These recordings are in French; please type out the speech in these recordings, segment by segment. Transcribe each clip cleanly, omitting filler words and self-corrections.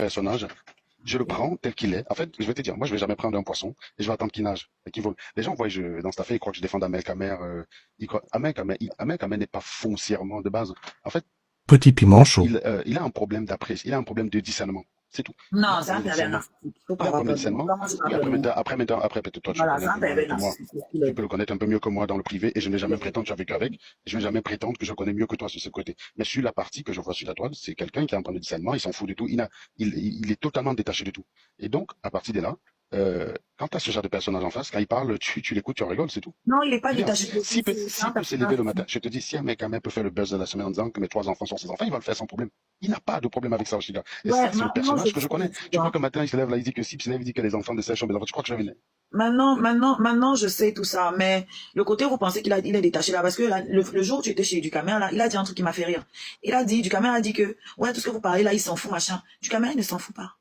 personnage, je le prends tel qu'il est. En fait, je vais te dire, moi, je vais jamais prendre un poisson et je vais attendre qu'il nage et qu'il vole. Les gens voient dans cette affaire, ils croient que je défends Ahmed Kamer. Ahmed Kamer n'est pas foncièrement de base. En fait, Petit piment chaud. il a un problème d'appréciation, il a un problème de discernement. C'est tout. Il a Non, un c'est un problème de pervers discernement. narcissique. Il faut Il pas a un avoir problème peur de de moi. discernement. Comment je Oui, m'appelle moi? après, peut-être toi, tu le Voilà, connais c'est un un peu moins pervers que moi. narcissique. Il Tu est. peux le connaître un peu mieux que moi dans le privé et je n'ai Il jamais est. prétendre que tu as vécu avec. Je ne vais jamais prétendre que je connais mieux que toi sur ce côté. Mais sur la partie que je vois sur la toile, c'est quelqu'un qui a un problème de discernement, il s'en fout de tout, il est totalement détaché de tout. Et donc, à partir de là, quand tu as ce genre de personnage en face, quand il parle, tu l'écoutes, tu en rigoles, c'est tout. Non, il n'est pas Je veux dire, détaché de tout. C'est un s'il peut s'élever personnage. le matin, je te dis, si un mec quand même peut faire le buzz de la semaine en disant que mes 3 enfants sont ses enfants, il va le faire sans problème. Il n'a pas de problème avec ça, Oshiga. Et Ouais, ça, c'est le maintenant je personnage que je sais, connais. tu Tu crois vois. que matin, il se lève là, il dit que si, il se lève, il dit que les enfants de Serge sont mes enfants. Tu crois que je vais venir? Maintenant, je sais tout ça. Mais le côté où vous pensez il est détaché là, parce que là, le jour où tu étais chez Ducamer, là, il a dit un truc qui m'a fait rire. Ducamer a dit que, ouais, tout ce que vous parlez là, il s'en fout, machin. Ducamer, il ne s'en fout pas.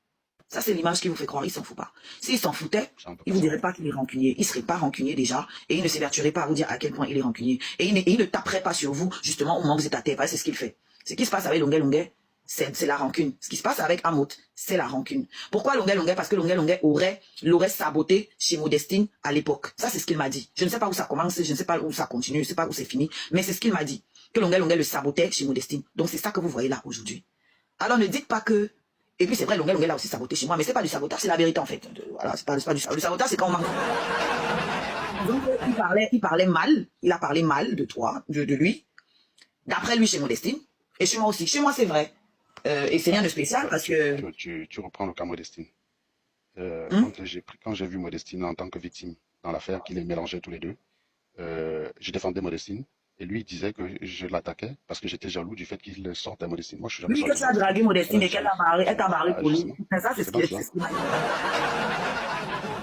Ça, c'est l'image qui vous fait croire, il s'en fout pas. S'il s'en foutait, C'est un peu il pas vous ça. dirait pas qu'il est rancunier. Il serait pas rancunier déjà, et il ne s'évertuerait pas à vous dire à quel point il est rancunier. Et il ne taperait pas sur vous, justement, au moment où vous êtes à terre. C'est ce qu'il fait. Ce qui se passe avec Longuet Longuet, c'est la rancune. Ce qui se passe avec Amot, c'est la rancune. Pourquoi Longuet Longuet? Parce que Longuet Longuet l'aurait saboté chez Modestine à l'époque. Ça, c'est ce qu'il m'a dit. Je ne sais pas où ça commence, je ne sais pas où ça continue, je ne sais pas où c'est fini, mais c'est ce qu'il m'a dit. Que Longuet Longuet le sabotait chez Modestine. Donc, c'est ça que vous voyez là aujourd'hui. Alors, ne dites pas que... Et puis, c'est vrai, Longuet Longuet l'a aussi saboté chez moi, mais c'est pas du sabotage, c'est la vérité, en fait. Voilà, c'est pas du sabotage. Le sabotage, c'est quand on manque. Donc, il parlait mal, il a parlé mal de toi, de lui, d'après lui chez Modestine, et chez moi aussi. Chez moi, c'est vrai. Et c'est rien de spécial parce que... Tu reprends le cas Modestine. Hum? Quand j'ai vu Modestine en tant que victime dans l'affaire qu'il les mélangeait tous les deux, je défendais Modestine. Et lui, il disait que je l'attaquais parce que j'étais jaloux du fait qu'il sorte à Modestine. Moi, je suis jamais Lui, que sorti tu de as Modestine. dragué Modestine et qu'elle t'a barré pour lui. Justement. Mais ça, c'est ce C'est pas qu'il cela. m'a dit.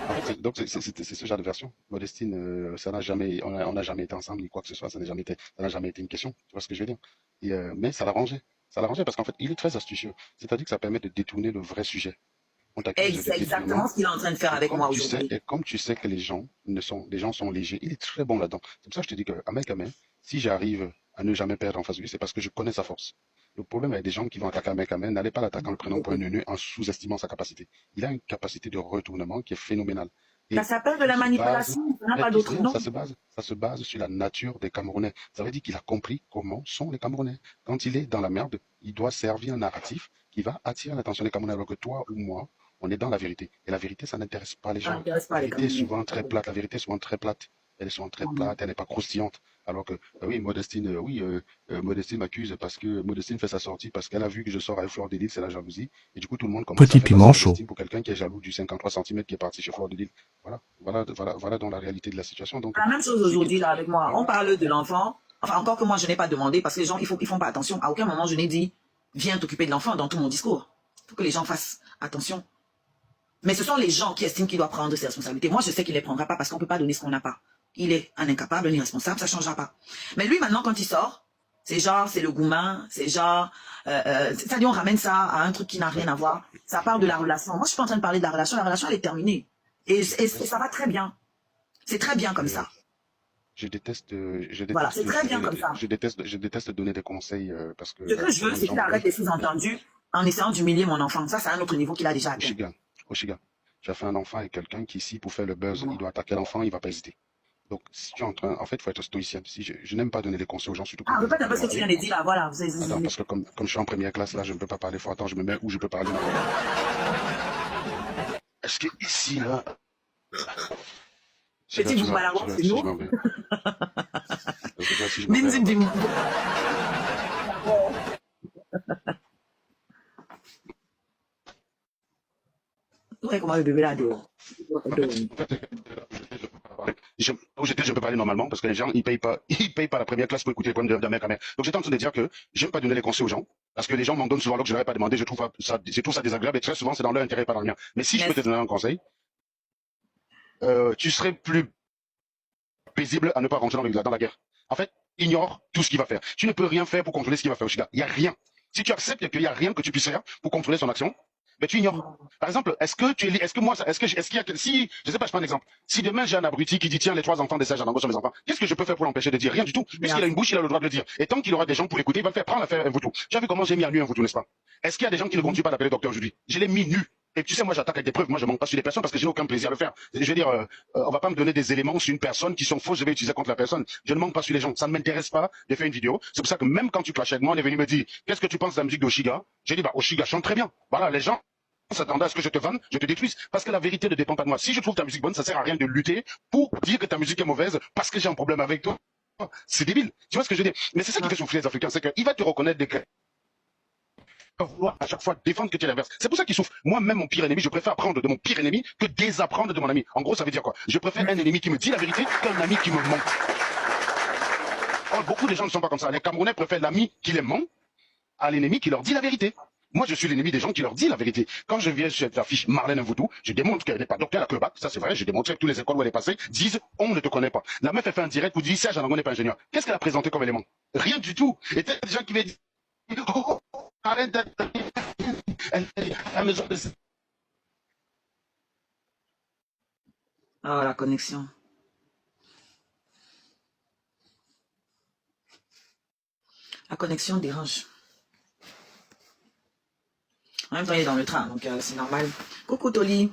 En fait, donc, c'est ce genre de version. Modestine, ça n'a jamais, on n'a jamais été ensemble, ni quoi que ce soit, ça n'a jamais été une question. Tu vois ce que je veux dire? Et, mais ça l'arrangeait. Ça l'arrangeait parce qu'en fait, il est très astucieux. C'est-à-dire que ça permet de détourner le vrai sujet. On t'accuse de C'est exactement détournement. ce qu'il est en train de faire avec moi aujourd'hui. Et comme tu sais que les gens sont légers, il est très bon là-dedans. C'est pour ça que je te dis que, Ahmed Kamen, si j'arrive à ne jamais perdre en face de lui, c'est parce que je connais sa force. Le problème avec des gens qui vont attaquer Ahmed Kamen, n'allez pas l'attaquer en le prenant pour un neuneu en sous-estimant sa capacité. Il a une capacité de retournement qui est phénoménale. Ça Et s'appelle de la manipulation, ça n'a pas d'autre nom. ça se base sur la nature des Camerounais. Ça veut dire qu'il a compris comment sont les Camerounais. Quand il est dans la merde, il doit servir un narratif qui va attirer l'attention des Camerounais, alors que toi ou moi, on est dans la vérité. Et la vérité, ça n'intéresse pas les Ça gens. n'intéresse La pas les vérité est Camerounais. souvent très plate. La vérité est souvent très plate. Elle est souvent très plate, elle n'est pas croustillante. Alors que, oui, Modestine m'accuse parce que Modestine fait sa sortie parce qu'elle a vu que je sors avec Fleur de Lys, c'est la jalousie. Et du coup, tout le monde commence à Petit faire piment passer chaud. Modestine pour quelqu'un qui est jaloux du 53 cm qui est parti chez Fleur de Lys. Voilà dans la réalité de la situation. Donc, La même chose ce qui, aujourd'hui là avec moi. On voilà. parle de l'enfant. Enfin, encore que moi, je n'ai pas demandé parce que les gens, ils font pas attention. À aucun moment, je n'ai dit, viens t'occuper de l'enfant dans tout mon discours. Il faut que les gens fassent attention. Mais ce sont les gens qui estiment qu'il doit prendre ses responsabilités. Moi, je sais qu'il ne les prendra pas parce qu'on ne peut pas donner ce qu'on n'a pas. Il est un incapable, un irresponsable, ça ne changera pas. Mais lui, maintenant, quand il sort, c'est genre, c'est le goumin, c'est genre, c'est-à-dire on ramène ça à un truc qui n'a rien à voir. Ça parle de la relation. Moi, je suis pas en train de parler de la relation, elle est terminée. Et ça va très bien. C'est très bien comme Euh, ça. Voilà, c'est très bien comme ça. Je déteste donner des conseils parce que Ce que je veux, souvent les c'est gens qu'il arrête les sous-entendus en essayant d'humilier mon enfant. Ça, c'est un autre niveau qu'il a déjà atteint. Oshiga, j'ai fait un enfant avec quelqu'un qui, ici, pour faire le buzz, il doit attaquer l'enfant, il va pas hésiter. Donc, si tu es en fait, il faut être stoïcien. Si je n'aime pas donner des conseils aux gens, surtout quand Ah, répète un peu ce que tu viens de dire là, voilà. Attends, parce que comme je suis en première classe, là, je ne peux pas parler fort. Attends, je me mets où je peux parler. Est-ce que ici, là... Petit bout malade, c'est nous. Minzi Bim. Ouais, comment le bébé là dehors. Où j'étais, je peux parler normalement parce que les gens, ils payent pas la première classe pour écouter les problèmes de ma mère. Donc j'étais en train de dire que j'aime pas donner les conseils aux gens parce que les gens m'en donnent souvent alors que je leur ai pas demandé. Je trouve ça désagréable et très souvent c'est dans leur intérêt et pas dans le mien. Mais si je peux te donner un conseil, tu serais plus paisible à ne pas rentrer dans la guerre. En fait, ignore tout ce qu'il va faire. Tu ne peux rien faire pour contrôler ce qu'il va faire, Oshiga. Il n'y a rien. Si tu acceptes qu'il n'y a rien que tu puisses faire pour contrôler son action, mais tu ignores. Par exemple, est-ce que moi, est-ce qu'il y a, si, je sais pas, je prends un exemple. Si demain j'ai un abruti qui dit, tiens, les 3 enfants de Serge Anango sont mes enfants, qu'est-ce que je peux faire pour l'empêcher de dire? Rien du tout. Puisqu'il a une bouche, il a le droit de le dire. Et tant qu'il aura des gens pour l'écouter, il va le faire. Prends l'affaire Mvutu. Tu as vu comment j'ai mis à nu Mvutu, n'est-ce pas? Est-ce qu'il y a des gens qui ne continuent pas d'appeler docteur aujourd'hui? Je l'ai mis nu. Et tu sais, moi, j'attaque avec des preuves. Moi, je ne monte pas sur les personnes parce que je n'ai aucun plaisir à le faire. Je veux dire, on va pas me donner des éléments sur une personne qui sont faux. Je vais utiliser contre la personne. Je ne monte pas sur les gens. Ça ne m'intéresse pas de faire une vidéo. C'est pour ça que même quand tu clashes avec moi, on est venu me dire, qu'est-ce que tu penses de la musique d'Oshiga? J'ai dit, bah, Oshiga chante très bien. Voilà, les gens s'attendaient à ce que je te vende, je te détruise. Parce que la vérité ne dépend pas de moi. Si je trouve ta musique bonne, ça sert à rien de lutter pour dire que ta musique est mauvaise parce que j'ai un problème avec toi. C'est débile. Tu vois ce que je veux dire? Mais c'est ça qui fait souffrir les Africains, c'est qu'il va te reconnaître des vouloir à chaque fois défendre que tu es l'inverse. C'est pour ça qu'il souffre. Moi-même, mon pire ennemi, je préfère apprendre de mon pire ennemi que désapprendre de mon ami. En gros, ça veut dire quoi? Je préfère un ennemi qui me dit la vérité qu'un ami qui me ment. Or, beaucoup de gens ne sont pas comme ça. Les Camerounais préfèrent l'ami qui les ment à l'ennemi qui leur dit la vérité. Moi, je suis l'ennemi des gens qui leur dit la vérité. Quand je viens sur cette affiche Marlène Mvutu, je démontre qu'elle n'est pas docteur à Quebec. Ça, c'est vrai. Je démontre que toutes les écoles où elle est passée disent on ne te connaît pas. La meuf, elle fait un direct pour dire Serge Anango n'est pas ingénieur. Qu'est-ce qu'elle a présenté comme élément? Rien du tout. Et t'as des gens qui viennent dire oh, arrête d'être la maison de... Ah, la connexion. La connexion dérange. En même temps, il est dans le train, donc c'est normal. Coucou Toli.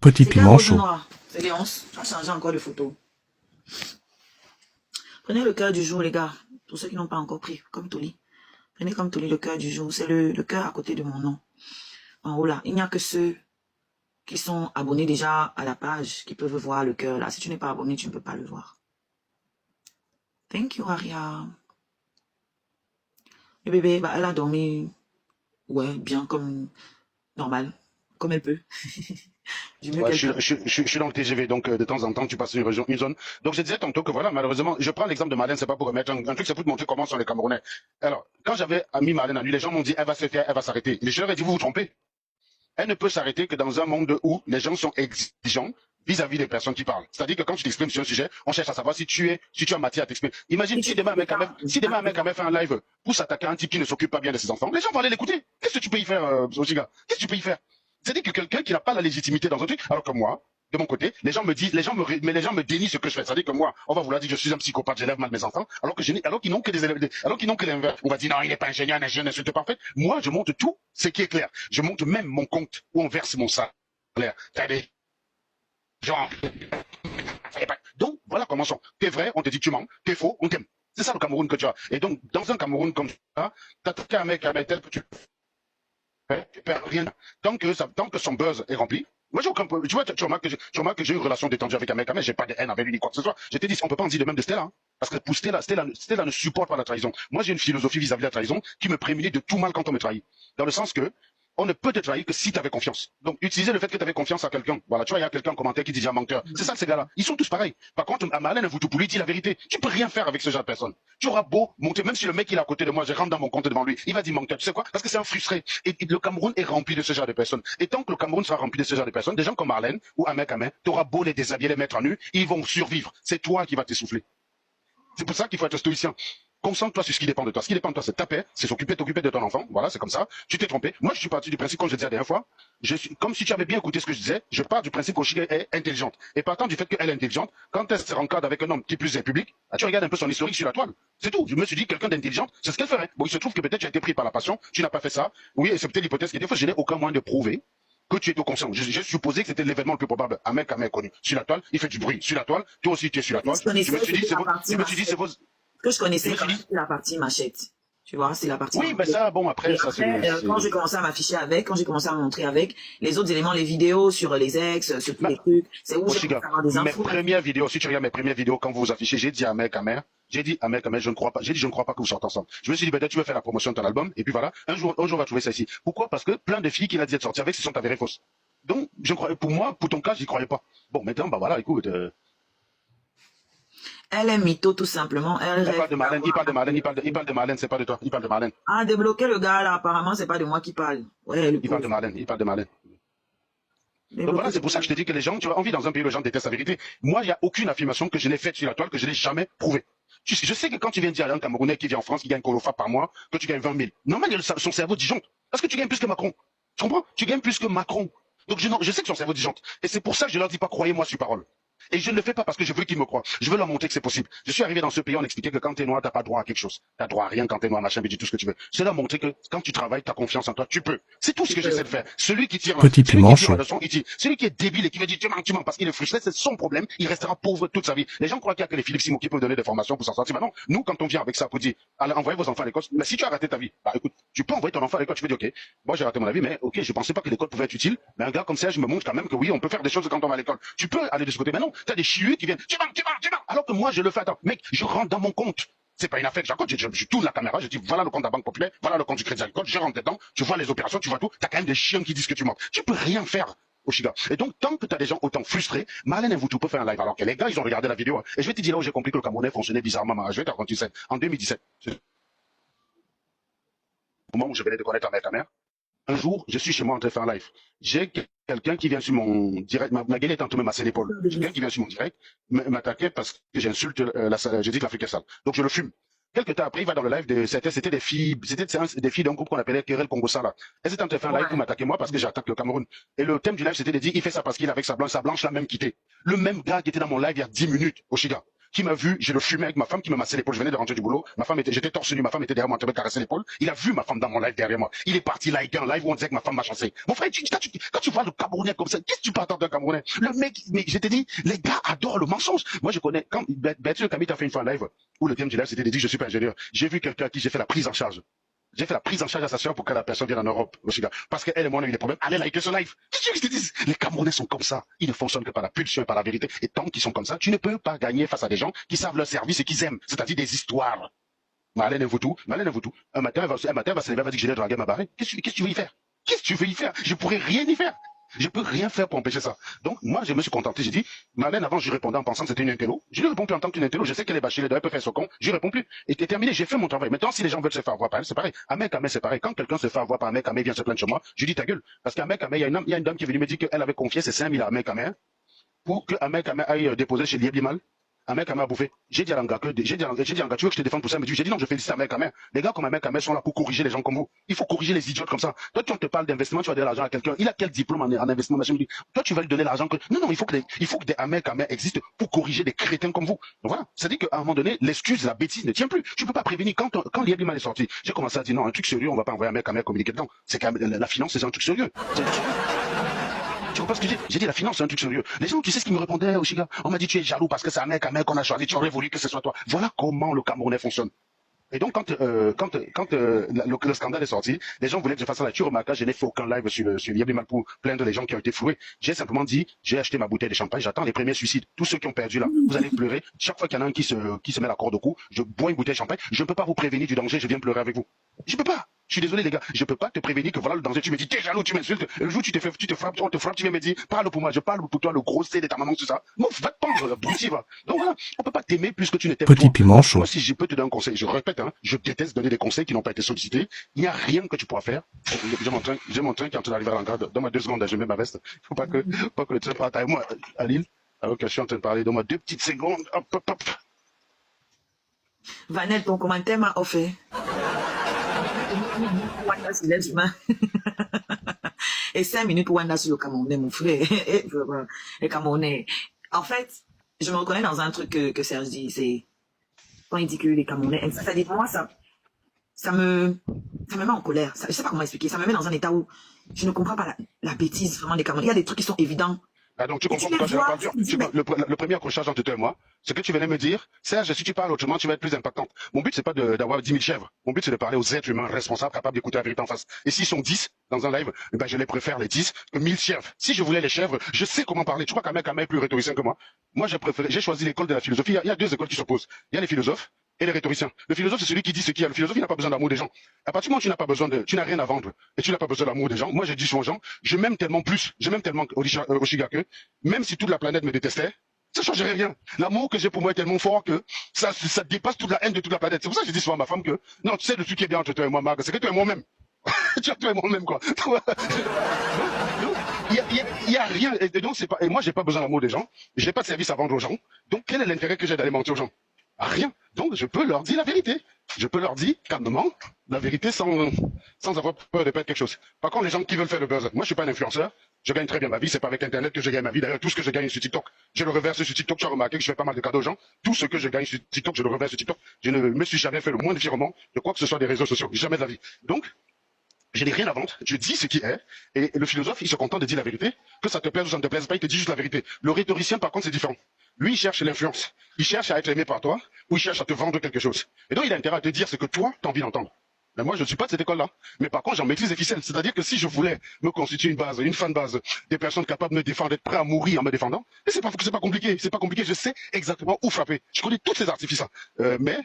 Petit C'est piment chaud. C'est Léonce. Tu as changé encore de photo. Prenez le cœur du jour, les gars. Pour ceux qui n'ont pas encore pris, comme Toli. Prenez comme Toli le cœur du jour. C'est le cœur à côté de mon nom. En haut là, il n'y a que ceux qui sont abonnés déjà à la page qui peuvent voir le cœur là. Si tu n'es pas abonné, tu ne peux pas le voir. Thank you, Aria. Le bébé, bah, elle a dormi, ouais, bien comme normal, comme elle peut. Ouais, je suis dans le TGV, donc de temps en temps, tu passes une région, une zone. Donc je disais tantôt que voilà, malheureusement, je prends l'exemple de Marlène, c'est pas pour remettre un truc, c'est pour te montrer comment sont les Camerounais. Alors, quand j'avais mis Marlène à nu, les gens m'ont dit, elle va se faire, elle va s'arrêter. Et je leur ai dit, vous vous trompez. Elle ne peut s'arrêter que dans un monde où les gens sont exigeants vis-à-vis des personnes qui parlent. C'est-à-dire que quand tu t'exprimes sur un sujet, on cherche à savoir si tu as matière à t'exprimer. Imagine si demain un mec a même fait un live pour s'attaquer à un type qui ne s'occupe pas bien de ses enfants, les gens vont aller l'écouter. Qu'est-ce que tu peux y faire, Oshiga? Qu'est-ce que tu peux y faire? C'est-à-dire que quelqu'un qui n'a pas la légitimité dans un truc, alors que moi, de mon côté, les gens me disent, les gens me dénient ce que je fais. C'est-à-dire que moi, on va vouloir dire que je suis un psychopathe, j'élève mal mes enfants, alors qu'ils n'ont que des élèves, alors qu'ils n'ont que l'inverse. On va dire non, il n'est pas ingénieur, n'insulte pas. En fait, moi, je montre tout ce qui est clair. Je montre même mon compte où on verse mon salaire. T'as des gens. Donc, voilà comment sont. T'es vrai, on te dit que tu mens. T'es faux, on t'aime. C'est ça le Cameroun que tu as. Et donc, dans un Cameroun comme ça, t'attaques un mec tel que tu perds rien. Tant que son buzz est rempli, moi j'ai aucun problème. Tu vois, tu remarques que j'ai une relation détendue avec un mec, j'ai pas de haine avec lui ni quoi que ce soit. Je t'ai dit, on peut pas en dire de même de Stella. Hein. Parce que pour Stella ne supporte pas la trahison. Moi j'ai une philosophie vis-à-vis de la trahison qui me prémunit de tout mal quand on me trahit. Dans le sens que, on ne peut te trahir que si tu avais confiance. Donc, utiliser le fait que tu avais confiance à quelqu'un. Voilà, tu vois, il y a quelqu'un en commentaire qui dit déjà menteur. C'est ça, ces gars-là. Ils sont tous pareils. Par contre, à Marlène Mvutu, pour lui dire la vérité, tu peux rien faire avec ce genre de personne. Tu auras beau monter, même si le mec il est à côté de moi, je rentre dans mon compte devant lui, il va dire menteur. Tu sais quoi? Parce que c'est un frustré. Et le Cameroun est rempli de ce genre de personnes. Et tant que le Cameroun sera rempli de ce genre de personnes, des gens comme Marlène ou Ahmed Kamé, tu auras beau les déshabiller, les mettre à nu, ils vont survivre. C'est toi qui vas t'essouffler. C'est pour ça qu'il faut être stoïcien. Concentre-toi sur ce qui dépend de toi. Ce qui dépend de toi, c'est ta paix, c'est t'occuper de ton enfant. Voilà, c'est comme ça. Tu t'es trompé. Moi, je suis parti du principe, comme je disais la dernière fois, comme si tu avais bien écouté ce que je disais, je pars du principe qu'Oshiga est intelligente. Et partant du fait qu'elle est intelligente, quand elle se rencadre avec un homme qui plus est public, tu regardes un peu son historique sur la toile. C'est tout. Je me suis dit, quelqu'un d'intelligent, c'est ce qu'elle ferait. Bon, il se trouve que peut-être tu as été pris par la passion, tu n'as pas fait ça. Oui, et c'est peut-être l'hypothèse qui est des fois, je n'ai aucun moyen de prouver que tu es au conscient. J'ai supposé que c'était l'événement le plus probable. Un mec connu. Sur la toile, il fait du bruit. Sur la toile, toi aussi tu es sur la toile. Je me suis dit, c'est vos... Que je connaissais, c'est la partie machette. Tu vois, c'est la partie. Oui, mais ça, bon, après, ça, c'est. Quand j'ai commencé à m'afficher avec, quand j'ai commencé à me montrer avec, les autres éléments, les vidéos sur les ex, sur tous les trucs, c'est où j'ai commencé à avoir des infos. Mes premières vidéos, si tu regardes mes premières vidéos, quand vous vous affichez, j'ai dit à Ahmed Kamé, je ne crois pas, je ne crois pas que vous sortez ensemble. Je me suis dit, peut-être tu veux faire la promotion de ton album, et puis voilà, un jour, on va trouver ça ici. Pourquoi? Parce que plein de filles qu'il a dit de sortir avec, ce sont avérées fausses. Donc, je croyais, pour moi, pour ton cas, j'y croyais pas. Bon, maintenant, bah voilà, écoute. Elle est mytho, tout simplement. Il parle de Marlène, il parle de Marlène, c'est pas de toi, il parle de Marlène. Ah, débloquer le gars, là, apparemment, c'est pas de moi qui parle. Ouais, il parle de Marlène. Donc voilà, c'est pour ça que je te dis que les gens, tu vois, on vit dans un pays où les gens détestent la vérité. Moi, il n'y a aucune affirmation que je n'ai faite sur la toile que je n'ai jamais prouvée. Je sais que quand tu viens dire à un Camerounais qui vit en France, qui gagne Colofa par mois, que tu gagnes 20 000. Normal, son cerveau disjoncte. Parce que tu gagnes plus que Macron. Tu comprends? Tu gagnes plus que Macron. Donc je sais que son cerveau disjoncte. Et c'est pour ça que je leur dis pas, croyez-moi sur parole. Et je ne le fais pas parce que je veux qu'ils me croient. Je veux leur montrer que c'est possible. Je suis arrivé dans ce pays, on expliquait que quand t'es noir, t'as pas droit à quelque chose. T'as droit à rien quand t'es noir, machin, mais dis tout ce que tu veux. C'est leur montrer que quand tu travailles, t'as confiance en toi, tu peux. C'est tout ce que j'essaie de faire. Celui qui tire, Petit celui piment qui tire la chaud. leçon, il tire. Celui qui est débile et qui veut dire tu mens parce qu'il est frustré, c'est son problème. Il restera pauvre toute sa vie. Les gens croient qu'il y a que les Philippe Simon qui peuvent donner des formations pour s'en sortir. Mais non, nous, quand on vient avec ça pour dire, allez, envoyez vos enfants à l'école. Mais si tu as raté ta vie, bah écoute, tu peux envoyer ton enfant à l'école. Tu peux dire, ok, moi j'ai raté mon avis, mais ok, je pensais pas que l'école pouvait être utile. Mais un gars comme ça, je me montre quand même que oui, on peut faire des choses quand on va à l'école. Tu peux aller de ce côté. Mais non, t'as des chieux qui viennent, tu mens. Alors que moi, je le fais. Attends, mec, je rentre dans mon compte. C'est pas une affaire que j'accorde. Je tourne la caméra, je dis voilà le compte de la Banque Populaire, voilà le compte du Crédit Agricole, je rentre dedans, tu vois les opérations, tu vois tout. T'as quand même des chiens qui disent que tu mens. Tu peux rien faire. Oshiga. Et donc, tant que tu as des gens autant frustrés, Marlène Mvutu peut faire un live. Alors que les gars, ils ont regardé la vidéo. Et je vais te dire là où j'ai compris que le Camerounais fonctionnait bizarrement. Je vais te raconter ça. En 2017, c'est le moment où je venais de connaître ta mère. Un jour, je suis chez moi en train de faire un live. J'ai quelqu'un qui vient sur mon direct, ma gueule est en train de me masser l'épaule. J'ai quelqu'un qui vient sur mon direct, m'attaquer parce que j'insulte je dis que l'Afrique est sale. Donc je le fume. Quelques temps après, il va dans le live c'était des filles, des filles d'un groupe qu'on appelait Kerel Congo Sala. Elles étaient en train de faire un live pour m'attaquer moi parce que j'attaque le Cameroun. Et le thème du live, c'était de dire, il fait ça parce qu'il est avec sa blanche l'a même quitté. Le même gars qui était dans mon live il y a 10 minutes, au Chiga, qui m'a vu, je le fumais avec ma femme qui me massait l'épaule. Je venais de rentrer du boulot. J'étais torse nu, ma femme était derrière moi en train de me caresser l'épaule. Il a vu ma femme dans mon live derrière moi. Il est parti liker un live où on disait que ma femme m'a chassé. Mon frère, quand tu vois le Camerounais comme ça, qu'est-ce que tu peux attendre d'un Camerounais? Le mec, mais je t'ai dit, les gars adorent le mensonge. Moi, je connais, quand Bethune Camille a fait une fois un live où le thème du live c'était de dire je suis pas ingénieur. J'ai vu quelqu'un à qui j'ai fait la prise en charge. J'ai fait la prise en charge à sa soeur pour que la personne vienne en Europe, au Chiga. Parce qu'elle et moi, on a eu des problèmes. Allez liker ce live. Qu'est-ce que je te dis? Les Camerounais sont comme ça. Ils ne fonctionnent que par la pulsion et par la vérité. Et tant qu'ils sont comme ça, tu ne peux pas gagner face à des gens qui savent leur service et qu'ils aiment. C'est-à-dire des histoires. Marlène Mvutu. Un matin, elle va se lever, elle va dire que j'ai dragué ma barrée. Qu'est-ce que tu veux y faire? Qu'est-ce que tu veux y faire? Je pourrais rien y faire. Je peux rien faire pour empêcher ça. Donc, moi, je me suis contenté. J'ai dit, Marlène, avant, je répondais en pensant que c'était une intello. Je ne réponds plus en tant qu'une intello. Je sais qu'elle est bâchée, elle peut faire son con. Je réponds plus. Et c'est terminé. J'ai fait mon travail. Maintenant, si les gens veulent se faire avoir par elle, c'est pareil. Un mec, c'est pareil. Quand quelqu'un se fait avoir par un mec, vient se plaindre chez moi, je dis ta gueule. Parce qu'un mec, il y a une dame qui est venue me dire qu'elle avait confié ses 5 000 à un mec, pour qu'un mec aille déposer chez Lieblimal. Un mec à m'a bouffé. J'ai dit à l'anga tu veux que je te défende pour ça? Mais j'ai dit non, je félicite un mec à. Les gars comme un mec sont là pour corriger les gens comme vous. Il faut corriger les idiotes comme ça. Toi, tu te parles d'investissement, tu vas donner l'argent à quelqu'un. Il a quel diplôme en investissement, machin? Toi, tu vas lui donner l'argent que. Non, il faut que des mecs existent pour corriger des crétins comme vous. Donc voilà. C'est-à-dire qu'à un moment donné, l'excuse, la bêtise ne tient plus. Tu peux pas prévenir. Quand Lieblimal est sorti, j'ai commencé à dire non, un truc sérieux, on va pas envoyer un mec communiquer dedans. C'est quand même, la finance, c'est un truc sérieux. Tu comprends ce que j'ai dit? La finance, c'est un truc sérieux. Les gens, tu sais ce qu'ils me répondaient, Oshiga? On m'a dit, tu es jaloux parce que c'est un mec qu'on a choisi, tu aurais voulu que ce soit toi. Voilà comment le Camerounais fonctionne. Et donc, quand le scandale est sorti, les gens voulaient que je fasse ça. Tu remarques, je n'ai fait aucun live sur Lieblimal pour plaindre les gens qui ont été floués. J'ai simplement dit, j'ai acheté ma bouteille de champagne, j'attends les premiers suicides. Tous ceux qui ont perdu là, vous allez pleurer. Chaque fois qu'il y en a un qui se met la corde au cou, je bois une bouteille de champagne. Je ne peux pas vous prévenir du danger, je viens pleurer avec vous. Je peux pas. Je suis désolé les gars, je peux pas te prévenir que voilà le danger. Tu me dis t'es jaloux, tu m'insultes. Le jour où tu te frappes, on te frappe, tu viens me dire parle pour moi, je parle pour toi, le gros C de ta maman, tout ça. Moi, va te pendre, abruti, va. Donc voilà, on peut pas t'aimer plus que tu ne t'aimes Petit toi. piment chaud. Moi, si je peux te donner un conseil, je répète, je déteste donner des conseils qui n'ont pas été sollicités. Il n'y a rien que tu pourras faire. J'ai mon train qui est en train d'arriver à l'entrée. Donne-moi 2 secondes, je mets ma veste. Il faut pas que le train parte avec moi à Lille. Alors que je suis en train de parler, donne-moi 2 petites secondes. Hop. Vanel, ton commentaire m'a offert. Wanda sur l'être humain. Et 5 minutes pour Wanda sur le Camerounais, mon frère. Les Camerounais. En fait, je me reconnais dans un truc que Serge dit, c'est quand il dit que les Camerounais, ça dit moi, ça me met en colère. Je sais pas comment expliquer. Ça me met dans un état où je ne comprends pas la bêtise vraiment des Camerounais. Il y a des trucs qui sont évidents. Ah donc tu comprends pourquoi je parle dur. Le premier accrochage entre toi et moi, ce que tu venais me dire, Serge, si tu parles autrement, tu vas être plus impactante. Mon but, c'est pas d'avoir 10 000 chèvres. Mon but, c'est de parler aux êtres humains responsables, capables d'écouter la vérité en face. Et s'ils sont 10 dans un live, ben, je les préfère les 10 que 1000 chèvres. Si je voulais les chèvres, je sais comment parler. Tu crois qu'un mec est plus rhétoricien que moi? Moi, j'ai choisi l'école de la philosophie. Il y a 2 écoles qui s'opposent. Il y a les philosophes et les rhétoriciens. Le philosophe, c'est celui qui dit ce qu'il y a. Le philosophe, il n'a pas besoin d'amour des gens. À partir du moment où tu n'as rien à vendre et tu n'as pas besoin d'amour des gens, moi, je dis souvent aux gens, je m'aime tellement Oshiga que, même si toute la planète me détestait, ça ne changerait rien. L'amour que j'ai pour moi est tellement fort que ça dépasse toute la haine de toute la planète. C'est pour ça que je dis souvent à ma femme que, non, tu sais, le truc qui est bien entre toi et moi, Marc, c'est que toi et moi-même. Tu vois, toi et moi-même, quoi. Il y a rien. Et donc, et moi, j'ai pas besoin d'amour des gens. J'ai pas de service à vendre aux gens. Donc, quel est l'intérêt que j'ai d'aller mentir aux gens? Rien. Donc, je peux leur dire la vérité. Je peux leur dire calmement la vérité sans avoir peur de perdre quelque chose. Par contre, les gens qui veulent faire le buzz, moi, je suis pas un influenceur. Je gagne très bien ma vie. C'est pas avec Internet que je gagne ma vie. D'ailleurs, tout ce que je gagne sur TikTok, je le reverse sur TikTok. Tu as remarqué que je fais pas mal de cadeaux aux gens. Tout ce que je gagne sur TikTok, je le reverse sur TikTok. Je ne me suis jamais fait le moindre virement de quoi que ce soit des réseaux sociaux. Jamais de la vie. Donc, je n'ai rien à vendre, je dis ce qui est, et le philosophe, il se contente de dire la vérité, que ça te plaise ou ça ne te plaise pas, il te dit juste la vérité. Le rhétoricien, par contre, c'est différent. Lui, il cherche l'influence. Il cherche à être aimé par toi, ou il cherche à te vendre quelque chose. Et donc, il a intérêt à te dire ce que toi, tu as envie d'entendre. Mais moi, je ne suis pas de cette école-là. Mais par contre, j'en maîtrise les ficelles. C'est-à-dire que si je voulais me constituer une base, une fan base, des personnes capables de me défendre, d'être prêts à mourir en me défendant, et c'est pas compliqué. C'est pas compliqué. Je sais exactement où frapper. Je connais tous ces artifices-là. Mais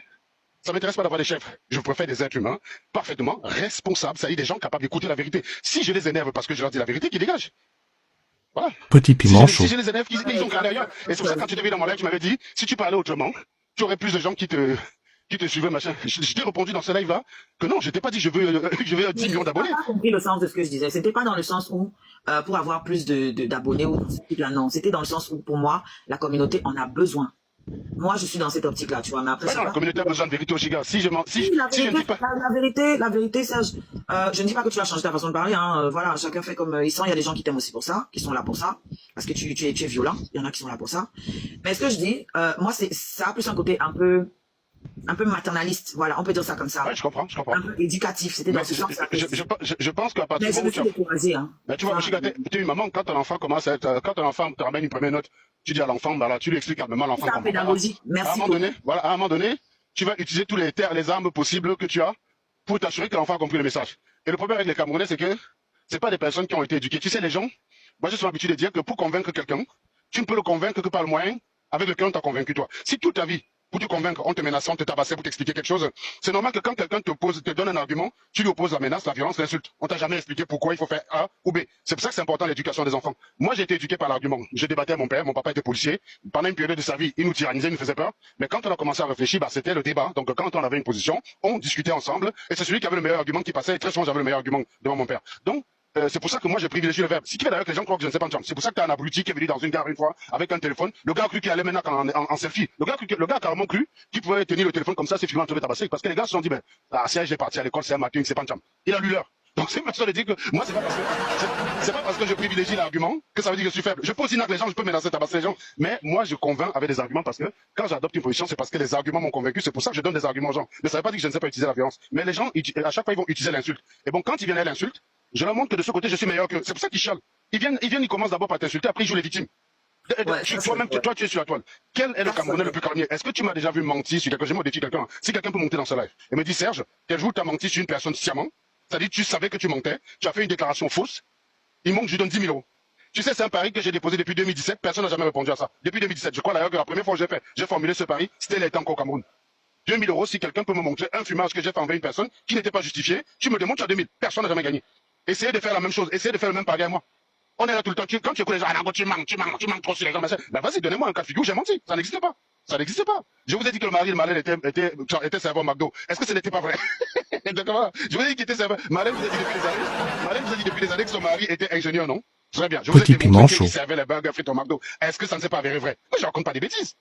ça m'intéresse pas d'avoir des chefs. Je préfère des êtres humains parfaitement responsables, c'est-à-dire des gens capables d'écouter la vérité. Si je les énerve parce que je leur dis la vérité, qu'ils dégagent. Voilà. Petit piment chaud. Si je les énerve, ils ont regardé ailleurs. Et c'est pour ça que quand tu t'es vu dans mon live, tu m'avais dit, si tu parlais autrement, tu aurais plus de gens qui te suivaient, machin. Je t'ai répondu dans ce live-là que non, je t'ai pas dit je veux 10 millions d'abonnés. Tu n'as pas compris le sens de ce que je disais. C'était pas dans le sens où, pour avoir plus d'abonnés ou là, non. C'était dans le sens où, pour moi, la communauté en a besoin. Moi, je suis dans cette optique-là, tu vois. Mais après, Ouais, non, la communauté a besoin de vérité au giga. Si je ne dis pas. La vérité, Serge, je ne dis pas que tu vas changer ta façon de parler, hein. Voilà, chacun fait comme il sent. Il y a des gens qui t'aiment aussi pour ça, qui sont là pour ça, parce que tu es violent. Il y en a qui sont là pour ça. Mais ce que je dis, moi, ça a plus un côté un peu maternaliste. Voilà, on peut dire ça comme ça. Ouais, je comprends. Un peu éducatif. C'était dans ce sens. Je pense qu'à partir du moment où tu as... découragé, hein. Mais tu vois, tu es une maman, quand ton enfant commence à être, quand ton enfant te ramène une première note, tu dis à l'enfant, bah là, tu lui expliques calmement l'enfant. C'est la pédagogie. Merci. À un moment donné, tu vas utiliser tous les armes possibles que tu as pour t'assurer que l'enfant a compris le message. Et le problème avec les Camerounais, c'est que c'est pas des personnes qui ont été éduquées. Tu sais, les gens, moi, je suis habitué de dire que pour convaincre quelqu'un, tu ne peux le convaincre que par le moyen avec lequel on t'a convaincu toi. Si toute ta vie, pour te convaincre, on te menaçait, on te tabassait pour t'expliquer quelque chose, c'est normal que quand quelqu'un te donne un argument, tu lui opposes la menace, la violence, l'insulte. On t'a jamais expliqué pourquoi il faut faire A ou B. C'est pour ça que c'est important l'éducation des enfants. Moi, j'ai été éduqué par l'argument. Je débattais avec mon père, mon papa était policier. Pendant une période de sa vie, il nous tyrannisait, il nous faisait peur. Mais quand on a commencé à réfléchir, bah, c'était le débat. Donc, quand on avait une position, on discutait ensemble. Et c'est celui qui avait le meilleur argument qui passait. Et très souvent, j'avais le meilleur argument devant mon père. Donc, c'est pour ça que moi j'ai privilégié le verbe. Ce qui fait d'ailleurs que les gens croient que je ne sais pas entendre. C'est pour ça que tu as un abruti qui est venu dans une gare une fois avec un téléphone. Le gars a cru qu'il allait maintenant en selfie. Le gars a carrément cru qu'il pouvait tenir le téléphone comme ça, c'est filmé en train de tabasser. Parce que les gars se sont dit, ben, si j'ai parti à l'école, c'est un matin, c'est pas un cham. Il a lu l'heure. Donc c'est ma soeur de dire que moi c'est pas parce que je privilégie l'argument que ça veut dire que je suis faible. Je peux aussi narguer les gens, je peux menacer, tabasser les gens, mais moi je convainc avec des arguments parce que quand j'adopte une position, c'est parce que les arguments m'ont convaincu. C'est pour ça que je donne des arguments aux gens. Mais ça veut pas dire que je ne sais pas utiliser la violence. Mais les gens, à chaque fois, ils vont utiliser l'insulte. Et bon, quand ils viennent à l'insulte, je leur montre que de ce côté, je suis meilleur que. C'est pour ça qu'ils chialent. Ils commencent d'abord par t'insulter, après ils jouent les victimes. Toi-même, toi, tu es sur la toile. Quel est le Camerounais le plus calmier? Est-ce que tu m'as déjà vu mentir sur quelque chose? J'ai modifié quelqu'un. Si quelqu'un peut monter dans ce live et me dit, Serge, quel jour tu as menti sur une personne sciemment, c'est-à-dire tu savais que tu mentais, tu as fait une déclaration fausse, il manque, je lui donne 10 000 euros. Tu sais, c'est un pari que j'ai déposé depuis 2017, personne n'a jamais répondu à ça. Depuis 2017, je crois d'ailleurs que la première fois que j'ai formulé ce pari, c'était l'état encore au Cameroun. 2 000 euros, si quelqu'un peut me montrer un fumage que j'ai fait envers une personne qui n'était pas justifié, tu me demandes, tu as 2 000. Personne n'a jamais gagné. Essayez de faire la même chose, essayez de faire le même pari à moi. On est là tout le temps. Quand tu écoutes les gens, tu manques trop sur les gens, ben vas-y, donnez-moi un cas de figure, j'ai menti. Ça n'existe pas. Ça n'existe pas. Je vous ai dit que le mari de Malène était serveur McDo. Est-ce que ce n'était pas vrai? Donc, voilà. Je vous ai dit qu'il était serveur. Malène vous a dit depuis des années que son mari était ingénieur, non? Très bien. Je vous ai démontré qu'il servait les burgers frites au McDo. Est-ce que ça ne s'est pas avéré vrai? Moi, je raconte pas des bêtises.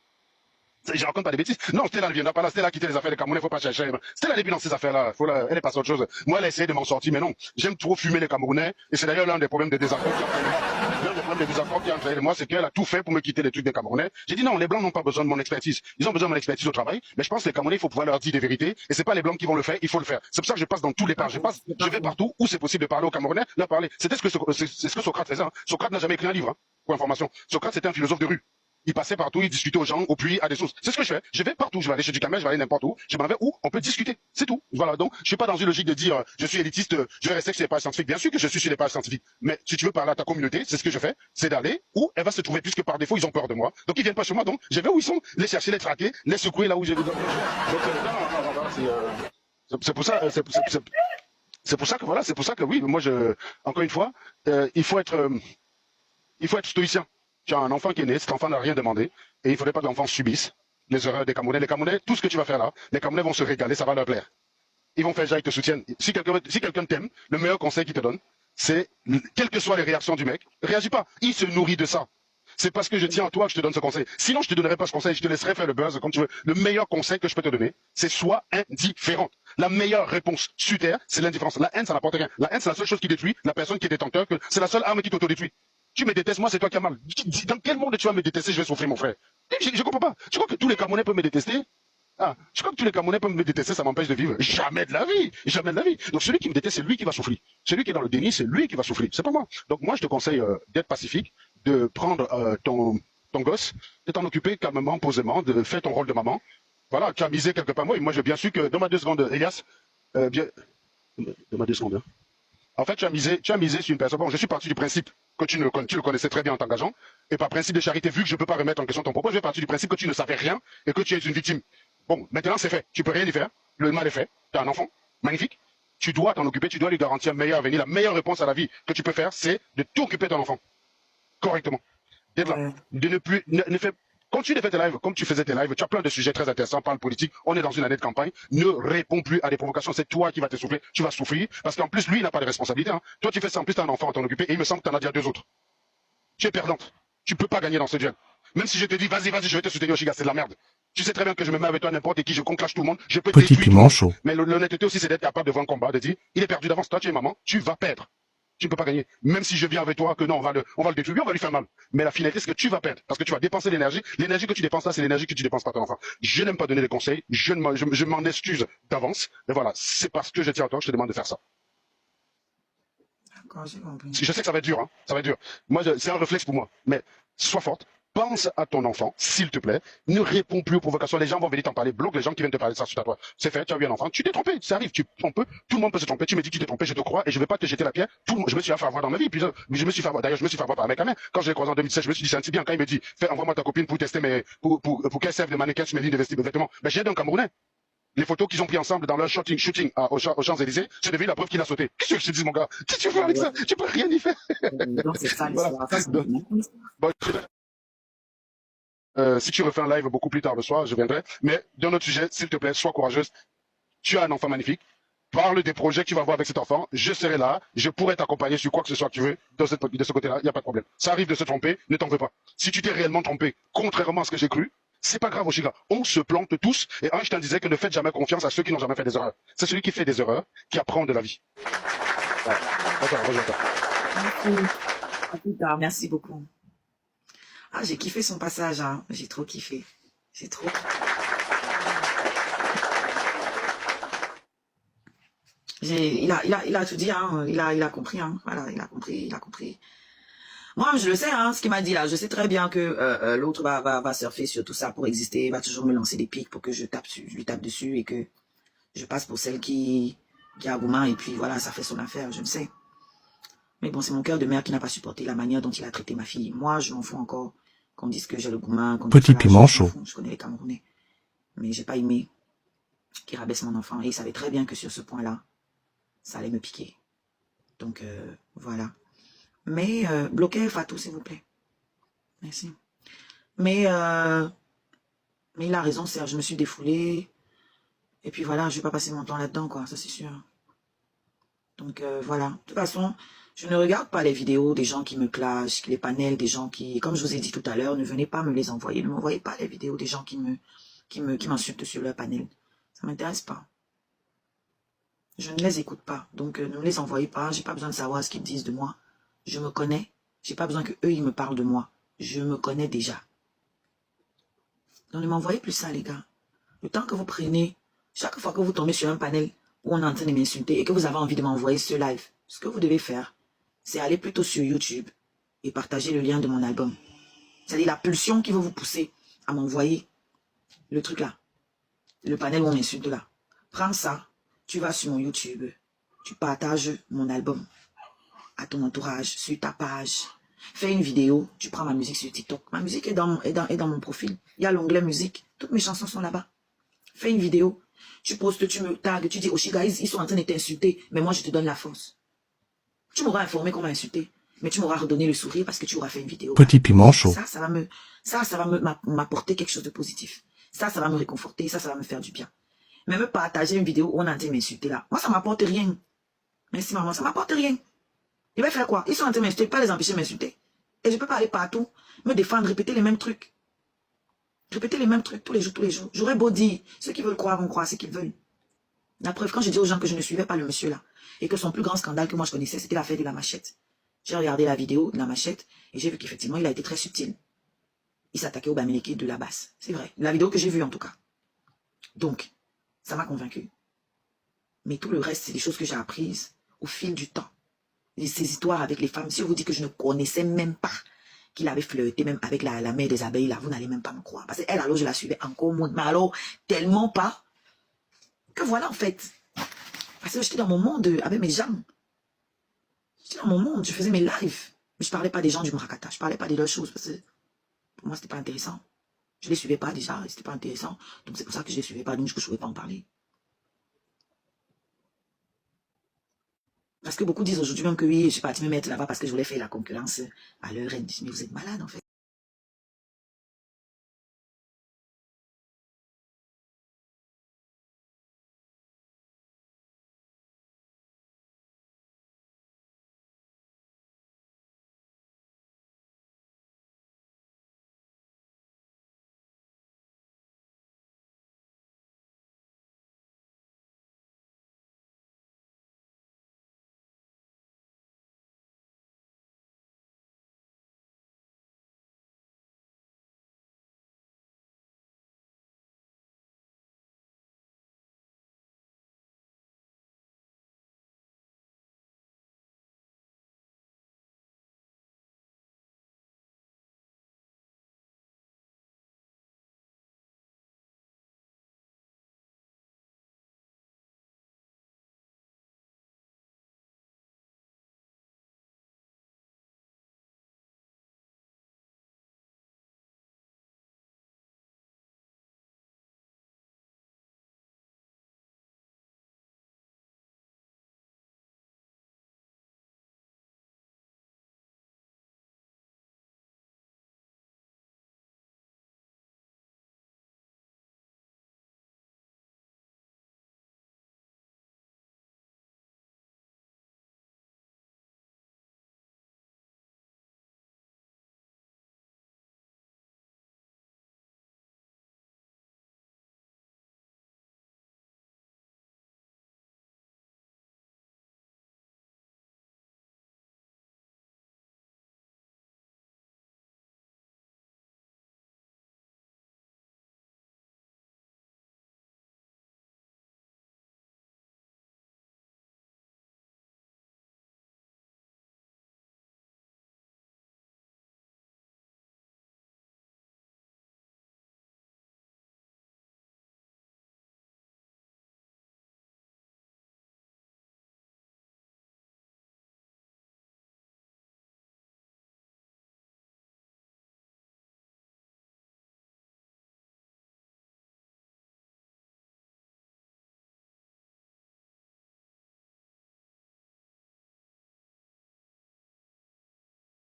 Je raconte pas des bêtises. Non, Stella ne viendra pas là. Stella a quitté les affaires des Camerounais, faut pas chercher. Stella n'est plus dans ces affaires-là. Elle est passée à autre chose. Moi, elle a essayé de m'en sortir, mais non. J'aime trop fumer les Camerounais. Et c'est d'ailleurs l'un des problèmes de désaccord qui a entraîné moi, c'est qu'elle a tout fait pour me quitter les trucs des Camerounais. J'ai dit non, les Blancs n'ont pas besoin de mon expertise. Ils ont besoin de mon expertise au travail. Mais je pense que les Camerounais, il faut pouvoir leur dire des vérités. Et c'est pas les Blancs qui vont le faire, il faut le faire. C'est pour ça que je passe dans tous les pas. Je vais partout où c'est possible de parler aux Camerounais, leur parler. C'était ce que Socrate faisait. Hein. Socrate n'a jamais écrit un livre, hein, pour information. Socrate, c'était un philosophe de rue. Il passait partout, il discutait aux gens, au puits, à des sources. C'est ce que je fais. Je vais partout. Je vais aller chez Ducamel, je vais aller n'importe où. Je m'en vais où on peut discuter. C'est tout. Voilà. Donc, je suis pas dans une logique de dire, je suis élitiste, je vais rester sur les pages scientifiques. Bien sûr que je suis sur les pages scientifiques. Mais si tu veux parler à ta communauté, c'est ce que je fais. C'est d'aller où elle va se trouver, puisque par défaut, ils ont peur de moi. Donc, ils viennent pas chez moi. Donc, je vais où ils sont, les chercher, les traquer, les secouer là où je vais. Donc, c'est pour ça, c'est pour ça que voilà, c'est pour ça que oui, moi, encore une fois, il faut être stoïcien. Tu as un enfant qui est né, cet enfant n'a rien demandé, et il ne faudrait pas que l'enfant subisse les erreurs des Camerounais. Les Camerounais, tout ce que tu vas faire là, les Camerounais vont se régaler, ça va leur plaire. Ils vont faire genre, ils te soutiennent. Si quelqu'un t'aime, le meilleur conseil qu'il te donne, c'est, quelles que soient les réactions du mec, réagis pas. Il se nourrit de ça. C'est parce que je tiens à toi que je te donne ce conseil. Sinon, je te donnerais pas ce conseil, je te laisserais faire le buzz comme tu veux. Le meilleur conseil que je peux te donner, c'est sois indifférente. La meilleure réponse sur Terre, c'est l'indifférence. La haine, ça n'apporte rien. La haine, c'est la seule chose qui détruit la personne qui est détenteur, c'est la seule arme qui t'autodétruit. Tu me détestes, moi, c'est toi qui as mal. Dans quel monde tu vas me détester, je vais souffrir, mon frère? Je comprends pas. Tu crois que tous les Camerounais peuvent me détester? Ah, je crois que tous les Camerounais peuvent me détester, ça m'empêche de vivre. Jamais de la vie. Jamais de la vie. Donc celui qui me déteste, c'est lui qui va souffrir. Celui qui est dans le déni, c'est lui qui va souffrir. C'est pas moi. Donc moi, je te conseille d'être pacifique, de prendre ton gosse, de t'en occuper calmement, posément, de faire ton rôle de maman. Voilà, tu as misé quelque part. Moi, j'ai bien su que, donne-moi 2 secondes, Elias. Donne-moi 2 secondes. Hein. En fait, tu as misé sur une personne. Bon, je suis parti du principe que tu le connaissais très bien en t'engageant. Et par principe de charité, vu que je ne peux pas remettre en question ton propos, je vais partir du principe que tu ne savais rien et que tu es une victime. Bon, maintenant c'est fait. Tu peux rien y faire. Le mal est fait. Tu as un enfant. Magnifique. Tu dois t'en occuper. Tu dois lui garantir un meilleur avenir. La meilleure réponse à la vie que tu peux faire, c'est de t'occuper de ton enfant. Correctement. D'être là. De ne plus, ne fais, continue de faire tes lives comme tu faisais tes lives. Tu as plein de sujets très intéressants. Parle politique. On est dans une année de campagne. Ne réponds plus à des provocations. C'est toi qui vas te souffler. Tu vas souffrir. Parce qu'en plus, lui, il n'a pas de responsabilité. Hein. Toi, tu fais ça. En plus, tu as un enfant à t'en occuper. Et il me semble que tu en as déjà 2 autres. Tu es perdante. Tu peux pas gagner dans ce duel. Même si je te dis, vas-y, je vais te soutenir, Oshiga, c'est de la merde. Tu sais très bien que je me mets avec toi n'importe qui, je conclache tout le monde, je peux Petit détruire tout le piment monde. chaud. Mais l'honnêteté aussi, c'est d'être capable de voir un combat, de dire, il est perdu d'avance, toi tu es maman, tu vas perdre. Tu ne peux pas gagner. Même si je viens avec toi, que non, on va le détruire, on va lui faire mal. Mais la finalité, c'est que tu vas perdre. Parce que tu vas dépenser l'énergie. L'énergie que tu dépenses là, c'est l'énergie que tu dépenses pas ton enfant. Je n'aime pas donner des conseils. Je m'en excuse d'avance. Mais voilà, c'est parce que je tiens à toi que je te demande de faire ça. D'accord, j'ai compris. Je sais que ça va être dur, hein. Ça va être dur. Moi, c'est un réflexe pour moi. Mais sois forte. Pense à ton enfant, s'il te plaît. Ne réponds plus aux provocations. Les gens vont venir t'en parler. Bloque les gens qui viennent te parler de ça sur toi. C'est fait, tu as eu un enfant. Tu t'es trompé. Ça arrive. On peut. Tout le monde peut se tromper. Tu me dis que tu t'es trompé, je te crois et je ne vais pas te jeter la pierre. Je me suis fait avoir dans ma vie. Puis je me suis fait avoir. D'ailleurs, je me suis fait avoir par un mec à main. Quand je l'ai croisé en 2016, je me suis dit, c'est un petit bien. Quand il me dit, envoie-moi ta copine pour tester pour qu'elle serve de mannequin sur mes lignes de vêtements. Ben, j'ai d'un Camerounais. Les photos qu'ils ont pris ensemble dans leur shooting aux Champs-Élysées, c'est devenu la preuve qu'il a sauté. Qu'est-ce que je te dis, mon gars? Qu'est-ce que tu fais avec ça? Tu peux rien y faire. Donc, c'est ça Voilà. l'histoire. Ça, c'est Donc, bon, si tu refais un live beaucoup plus tard le soir, je viendrai. Mais d'un autre sujet, s'il te plaît, sois courageuse. Tu as un enfant magnifique. Parle des projets que tu vas voir avec cet enfant. Je serai là. Je pourrai t'accompagner sur quoi que ce soit que tu veux. De ce côté-là, il n'y a pas de problème. Ça arrive de se tromper. Ne t'en veux pas. Si tu t'es réellement trompé, contrairement à ce que j'ai cru, c'est pas grave, Oshiga. On se plante tous. Et Einstein disait que ne faites jamais confiance à ceux qui n'ont jamais fait des erreurs. C'est celui qui fait des erreurs qui apprend de la vie. Ouais. Attends, rejoins-toi. Merci. À plus tard. Merci beaucoup. Ah, j'ai kiffé son passage. Hein. J'ai trop kiffé. J'ai trop. Il a tout dit. Hein. Il a compris. Hein. Voilà, il a compris. Moi, je le sais, hein, ce qu'il m'a dit là. Je sais très bien que l'autre va surfer sur tout ça pour exister, va toujours me lancer des pics pour que je lui tape dessus et que je passe pour celle qui a gourmand et puis voilà, ça fait son affaire, je le sais. Mais bon, c'est mon cœur de mère qui n'a pas supporté la manière dont il a traité ma fille. Moi, je m'en fous encore qu'on dise que j'ai le gourmand. Petit piment chaud. Je connais les Camerounais. Mais j'ai pas aimé qu'il rabaisse mon enfant. Et il savait très bien que sur ce point-là, ça allait me piquer. Donc, voilà. Mais bloquez Fatou, s'il vous plaît. Merci. Mais il a raison, Serge. Je me suis défoulée. Et puis voilà, je vais pas passer mon temps là-dedans, quoi. Ça, c'est sûr. Donc voilà. De toute façon, je ne regarde pas les vidéos des gens qui me clashent, les panels des gens qui, comme je vous ai dit tout à l'heure, ne venez pas me les envoyer. Ne m'envoyez pas les vidéos des gens qui m'insultent sur leur panel. Ça m'intéresse pas. Je ne les écoute pas. Donc ne me les envoyez pas. J'ai pas besoin de savoir ce qu'ils disent de moi. Je me connais. J'ai pas besoin que eux ils me parlent de moi. Je me connais déjà. Donc ne m'envoyez plus ça, les gars. Le temps que vous prenez, chaque fois que vous tombez sur un panel où on est en train de m'insulter et que vous avez envie de m'envoyer ce live, ce que vous devez faire, c'est aller plutôt sur YouTube et partager le lien de mon album. C'est-à-dire la pulsion qui va vous pousser à m'envoyer le truc là. Le panel où on m'insulte là. Prends ça, tu vas sur mon YouTube, tu partages mon album à ton entourage, sur ta page. Fais une vidéo, tu prends ma musique sur TikTok. Ma musique est dans mon profil. Il y a l'onglet musique. Toutes mes chansons sont là-bas. Fais une vidéo. Tu postes, tu me tags, tu dis, Oshiga, ils sont en train de t'insulter, mais moi je te donne la force. Tu m'auras informé qu'on m'a insulté, mais tu m'auras redonné le sourire parce que tu auras fait une vidéo. Petit piment chaud. Ça va m'apporter quelque chose de positif. Ça va me réconforter, ça va me faire du bien. Mais me partager une vidéo où on est en train de m'insulter là, moi ça m'apporte rien. Merci maman, ça m'apporte rien. Ils vont faire quoi? Ils sont en train de m'insulter, pas les empêcher de m'insulter. Et je ne peux pas aller partout, me défendre, répéter les mêmes trucs. Répéter les mêmes trucs tous les jours, tous les jours. J'aurais beau dire, ceux qui veulent croire vont croire ce qu'ils veulent. La preuve, quand je dis aux gens que je ne suivais pas le monsieur là, et que son plus grand scandale que moi je connaissais, c'était l'affaire de la machette. J'ai regardé la vidéo de la machette, et j'ai vu qu'effectivement, il a été très subtil. Il s'attaquait au Bamileke de la basse. C'est vrai. La vidéo que j'ai vue en tout cas. Donc, ça m'a convaincu. Mais tout le reste, c'est des choses que j'ai apprises au fil du temps. Et ces histoires avec les femmes, si je vous dis que je ne connaissais même pas qu'il avait flirté même avec la mère des abeilles, là, vous n'allez même pas me croire. Parce qu'elle, alors, je la suivais encore moins. Mais alors, tellement pas, que voilà, en fait. Parce que j'étais dans mon monde avec mes gens. J'étais dans mon monde, je faisais mes lives. Mais je ne parlais pas des gens du Murakata, je ne parlais pas de leurs choses. Parce que pour moi, ce n'était pas intéressant. Je ne les suivais pas déjà, ce n'était pas intéressant. Donc, c'est pour ça que je ne les suivais pas, donc je ne pouvais pas en parler. Parce que beaucoup disent aujourd'hui même que oui, je suis partie me mettre là-bas parce que je voulais faire la concurrence à leur reine. Mais vous êtes malade en fait.